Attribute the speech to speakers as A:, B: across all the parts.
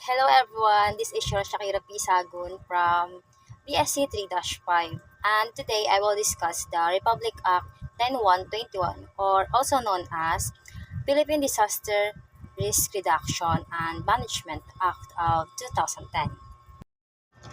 A: Hello everyone, this is your Shakira P. Sagun from BSC 3-5, and today I will discuss the Republic Act 10121, or also known as Philippine Disaster Risk Reduction and Management Act of 2010.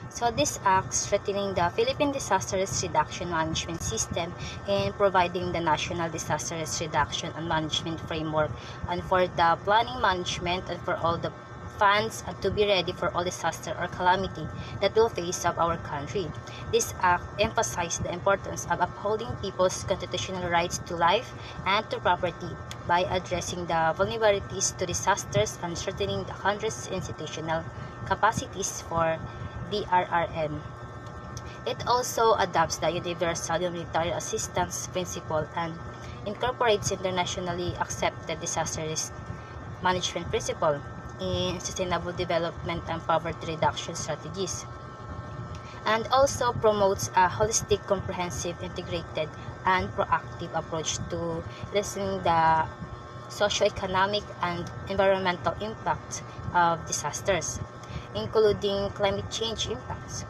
A: So this act strengthening the Philippine Disaster Risk Reduction Management System and providing the National Disaster Risk Reduction and Management Framework and for the planning management and for all the funds and to be ready for all disaster or calamity that will face of our country. This act emphasized the importance of upholding people's constitutional rights to life and to property by addressing the vulnerabilities to disasters and strengthening the country's institutional capacities for DRRM. It also adopts the Universal Humanitarian Assistance Principle and incorporates internationally accepted disaster risk management principle in sustainable development and poverty reduction strategies, and also promotes a holistic, comprehensive, integrated, and proactive approach to lessening the socioeconomic and environmental impact of disasters, including climate change impacts.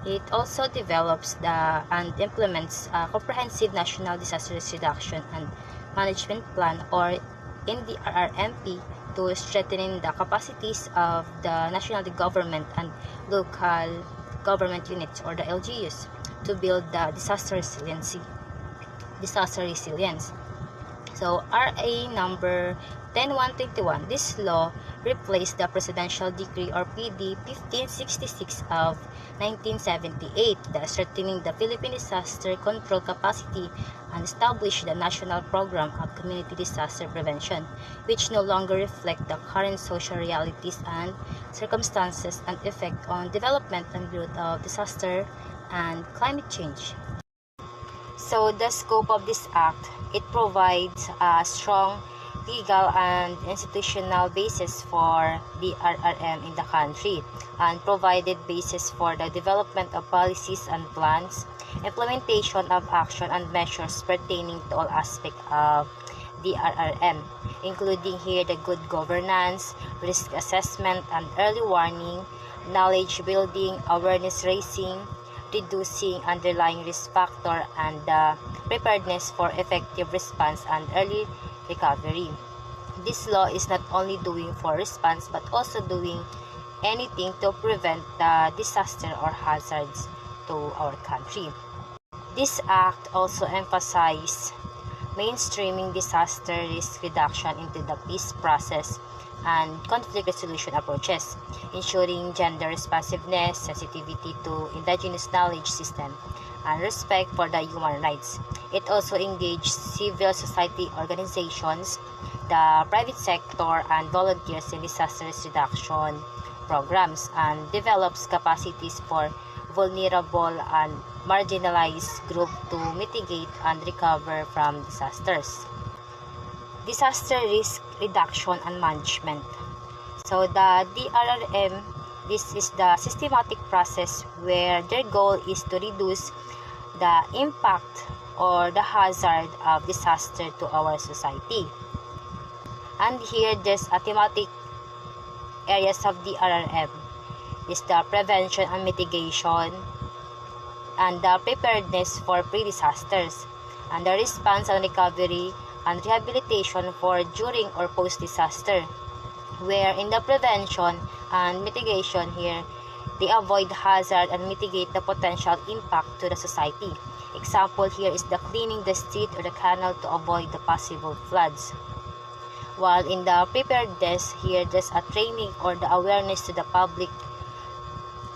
A: It also develops and implements a comprehensive National Disaster Risk Reduction and Management Plan, or NDRRMP, to strengthen the capacities of the national government and local government units, or the LGUs, to build the disaster resilience. So RA number 10121, this law replaced the Presidential Decree or PD 1566 of 1978, strengthening the Philippine disaster control capacity and established the National Program of Community Disaster Prevention, which no longer reflect the current social realities and circumstances and effect on development and growth of disaster and climate change. So the scope of this act, it provides a strong legal and institutional basis for the RRM in the country and provided basis for the development of policies and plans, implementation of action and measures pertaining to all aspects of the RRM, including here the good governance, risk assessment and early warning, knowledge building, awareness raising, reducing underlying risk factor, and preparedness for effective response and early recovery. This law is not only doing for response but also doing anything to prevent the disaster or hazards to our country. This act also emphasizes mainstreaming disaster risk reduction into the peace process and conflict resolution approaches, ensuring gender responsiveness, sensitivity to indigenous knowledge system, and respect for the human rights. It also engaged civil society organizations, the private sector, and volunteers in disaster risk reduction programs, and develops capacities for vulnerable and marginalized groups to mitigate and recover from disasters. Disaster risk reduction and management. So the DRRM, this is the systematic process where their goal is to reduce the impact or the hazard of disaster to our society. And here there's a thematic areas of DRRM is the prevention and mitigation and the preparedness for pre-disasters and the response and recovery and rehabilitation for during or post-disaster, where in the prevention and mitigation here, they avoid hazard and mitigate the potential impact to the society. Example here is the cleaning the street or the canal to avoid the possible floods. While in the preparedness here, there's a training or the awareness to the public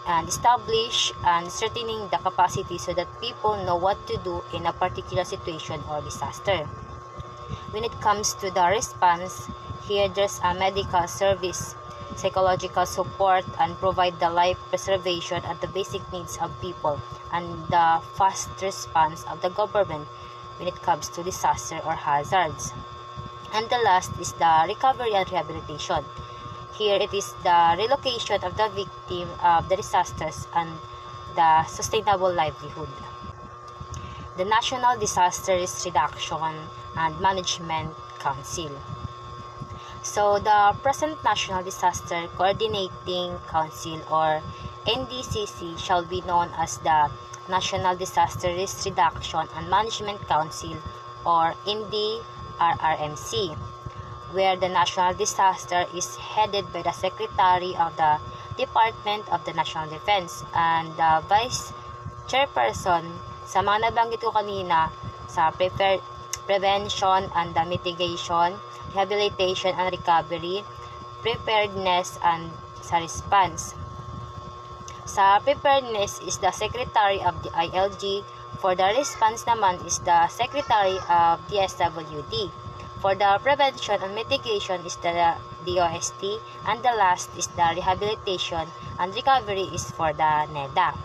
A: and establish and strengthening the capacity so that people know what to do in a particular situation or disaster. When it comes to the response, here there's a medical service, psychological support, and provide the life preservation and the basic needs of people, and the fast response of the government when it comes to disaster or hazards. And the last is the recovery and rehabilitation. Here it is the relocation of the victim of the disasters and the sustainable livelihood. The National Disaster Risk Reduction and Management Council. So, the present National Disaster Coordinating Council or NDCC shall be known as the National Disaster Risk Reduction and Management Council or NDRRMC, where the national disaster is headed by the Secretary of the Department of the National Defense and the Vice Chairperson sa mga nabanggit ko kanina sa prevention and the mitigation, rehabilitation and recovery, preparedness and sa response. Sa preparedness is the Secretary of the ILG. For the response naman is the Secretary of the SWD. For the prevention and mitigation is the DOST. And the last is the rehabilitation and recovery is for the NEDA.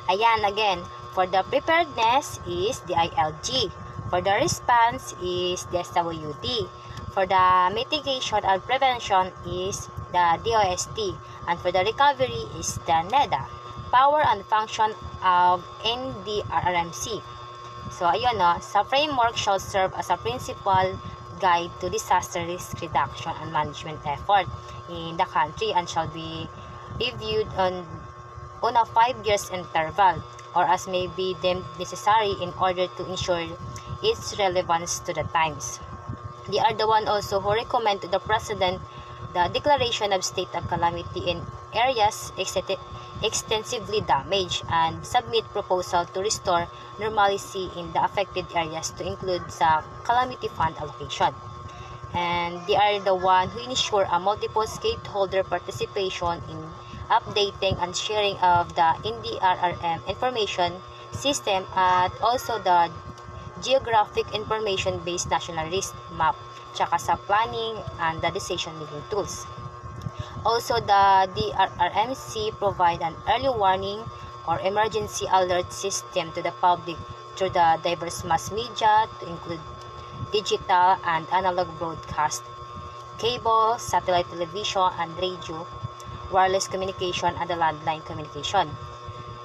A: Ayan, again, for the preparedness is the ILG. For the response is the SWD. For the mitigation and prevention is the DOST. And for the recovery is the NEDA. Power and function of NDRRMC. So, ayun no, sa framework shall serve as a principal guide to disaster risk reduction and management effort in the country and shall be reviewed on a 5 years interval or as may be deemed necessary in order to ensure its relevance to the times. They are the one also who recommend to the President the declaration of state of calamity in areas extensively damaged and submit proposal to restore normalcy in the affected areas to include sa calamity fund allocation. And they are the one who ensure a multiple stakeholder participation in updating and sharing of the NDRRM information system at also the geographic information-based national risk map tsaka sa planning and the decision-making tools. Also, the DRRMC provide an early warning or emergency alert system to the public through the diverse mass media to include digital and analog broadcast, cable, satellite television and radio, wireless communication and the landline communication.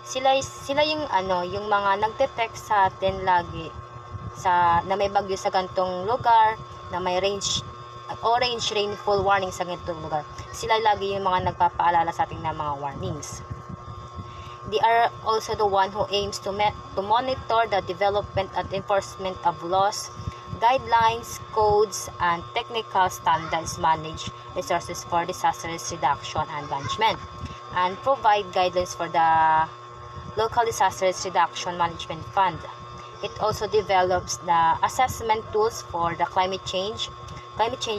A: Sila yung yung mga nagte-text sa atin lagi na may bagyo sa gantong lugar, na may orange rainfall warning sa ganitong lugar. Sila lagi yung mga nagpapaalala sa ating na mga warnings. They are also the one who aims to monitor the development and enforcement of laws, guidelines, codes, and technical standards, manage resources for disaster risk reduction and management, and provide guidelines for the local disaster risk reduction management fund. It also develops the assessment tools for the climate change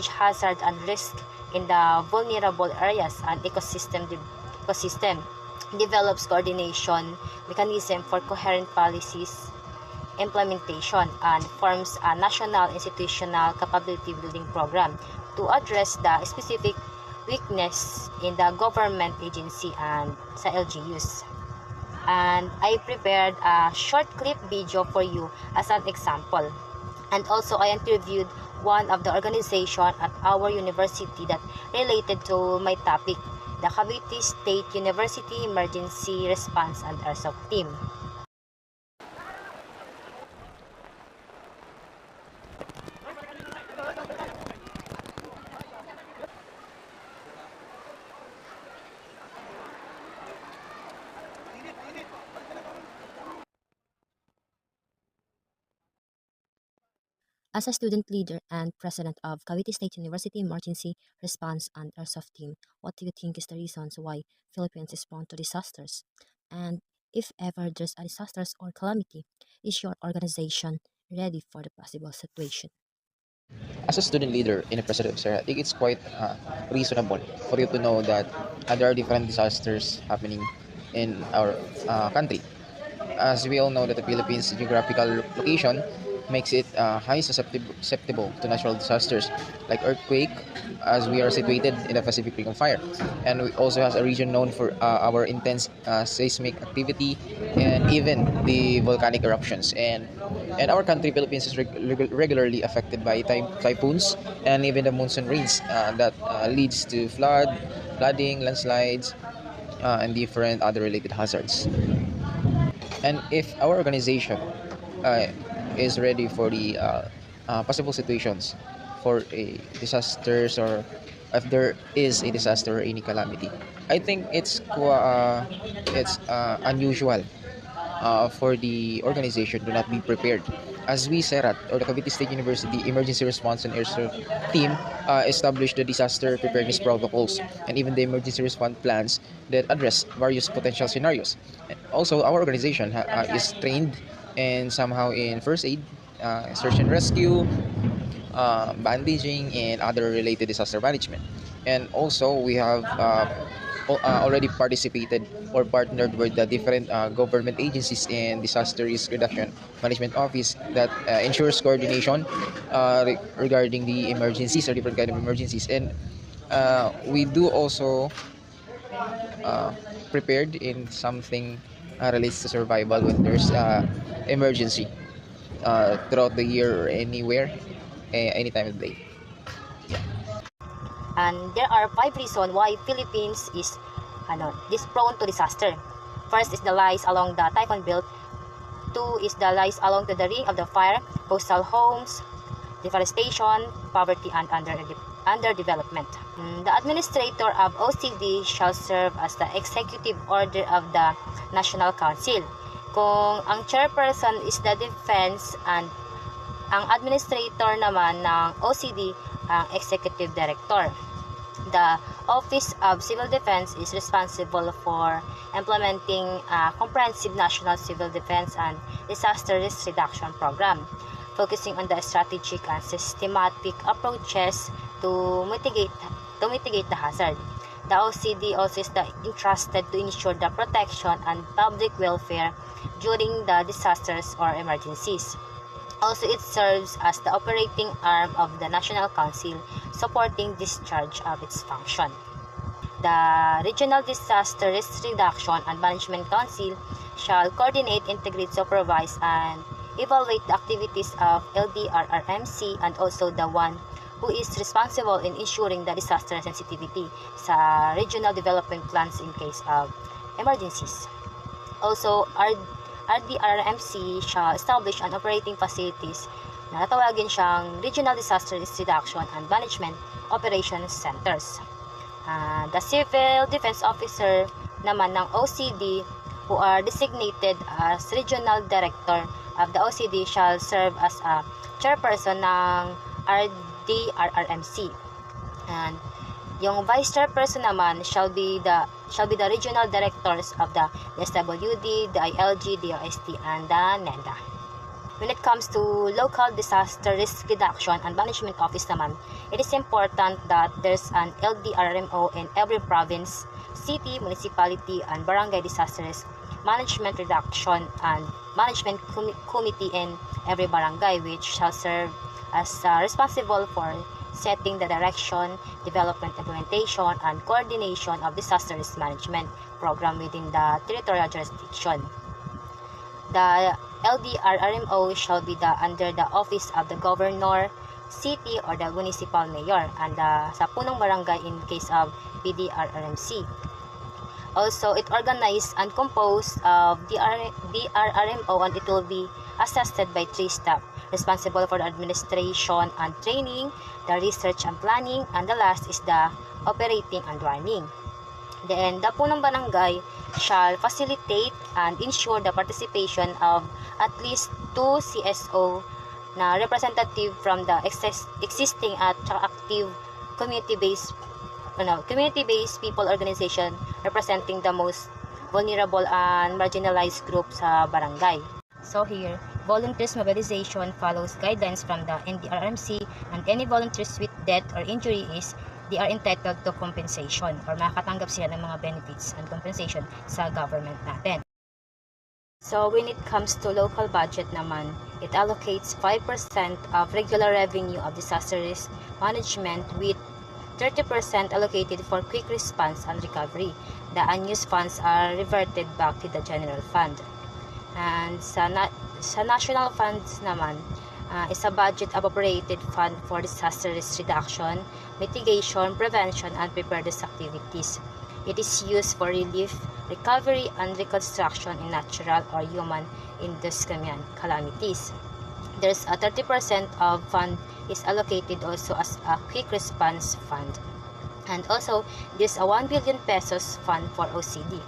A: hazard and risk in the vulnerable areas and ecosystem develops coordination mechanism for coherent policies implementation and forms a national institutional capability building program to address the specific weakness in the government agency and sa LGUs. And I prepared a short clip video for you as an example. And also I interviewed one of the organization at our university that related to my topic, the Cavite State University Emergency Response and Airsoft Team.
B: As a student leader and president of Cavite State University Emergency Response and Airsoft Team, what do you think is the reasons why Philippines is prone to disasters? And if ever there's a disaster or calamity, is your organization ready for the possible situation?
C: As a student leader in a president, sir, I think it's quite reasonable for you to know that there are different disasters happening in our country. As we all know that the Philippines' geographical location makes it highly susceptible to natural disasters like earthquake, as we are situated in the Pacific Ring of Fire, and we also has a region known for our intense seismic activity and even the volcanic eruptions. And our country, Philippines, is regularly affected by typhoons and even the monsoon rains that leads to flooding, landslides, and different other related hazards. And if our organization is ready for the possible situations for a disasters, or if there is a disaster or any calamity. I think it's unusual for the organization to not be prepared. As we, SERAT, or the Cavite State University Emergency Response and Airserv team, established the disaster preparedness protocols and even the emergency response plans that address various potential scenarios. Also, our organization is trained and somehow in first aid, search and rescue, bandaging, and other related disaster management. And also, we have already participated or partnered with the different government agencies and disaster risk reduction management office that ensures coordination regarding the emergencies or different kind of emergencies. And we do also uh, prepared in something relates to survival when there's emergency throughout the year or anywhere, any time of the day.
A: And there are 5 reasons why Philippines is this prone to disaster. First is the lies along the typhoon belt. Two is the lies along to the ring of the fire, coastal homes, deforestation, poverty, and underdevelopment. The administrator of OCD shall serve as the executive order of the National Council. Kung ang chairperson is the defense and ang administrator naman ng OCD ang executive director. The Office of Civil Defense is responsible for implementing a comprehensive national civil defense and disaster risk reduction program, focusing on the strategic and systematic approaches to mitigate the hazard. The OCD also is entrusted to ensure the protection and public welfare during the disasters or emergencies. Also, it serves as the operating arm of the National Council, supporting discharge of its function. The Regional Disaster Risk Reduction and Management Council shall coordinate, integrate, supervise, and evaluate the activities of LDRRMC, and also the one who is responsible in ensuring the disaster sensitivity sa regional development plans in case of emergencies. Also, RDRMC shall establish an operating facilities na natawagin siyang Regional Disaster Risk Reduction and Management Operations Centers. The Civil Defense Officer naman ng OCD, who are designated as Regional Director of the OCD, shall serve as a chairperson ng RDRRMC. And yung vice chairperson naman shall be the regional directors of the SWD, the ILG, the OST, and the NEDA. When it comes to local disaster risk reduction and management office naman, it is important that there's an LDRMO in every province, city, municipality, and barangay disaster risk management reduction and management committee in every barangay, which shall serve as responsible for setting the direction, development, implementation, and coordination of disaster risk management program within the territorial jurisdiction. The LDRRMO shall be under the office of the governor, city, or the municipal mayor, and sa punong barangay in case of PDRRMC. Also, it organized and composed of DRRMO, and it will be assisted by 3 staff responsible for the administration and training, the research and planning, and the last is the operating and running. Then, the punong barangay shall facilitate and ensure the participation of at least 2 CSO na representative from the existing at active community-based people organization representing the most vulnerable and marginalized group sa barangay. So here, volunteers mobilization follows guidelines from the NDRRMC, and any volunteers with death or injury they are entitled to compensation or makakatanggap sila ng mga benefits and compensation sa government natin. So when it comes to local budget naman, it allocates 5% of regular revenue of disaster risk management, with 30% allocated for quick response and recovery. The unused funds are reverted back to the general fund. And sa national funds naman, is a budget appropriated fund for disaster risk reduction, mitigation, prevention, and preparedness activities. It is used for relief, recovery, and reconstruction in natural or human-induced calamities. There's a 30% of fund is allocated also as a quick response fund. And also, there's a 1 billion pesos fund for OCD.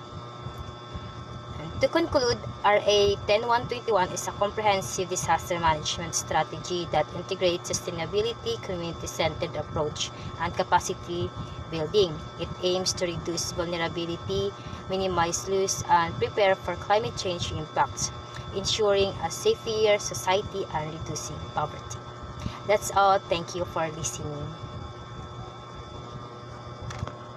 A: And to conclude, RA 10121 is a comprehensive disaster management strategy that integrates sustainability, community-centered approach, and capacity building. It aims to reduce vulnerability, minimize loss, and prepare for climate change impacts, ensuring a safer society and reducing poverty. That's all. Thank you for listening.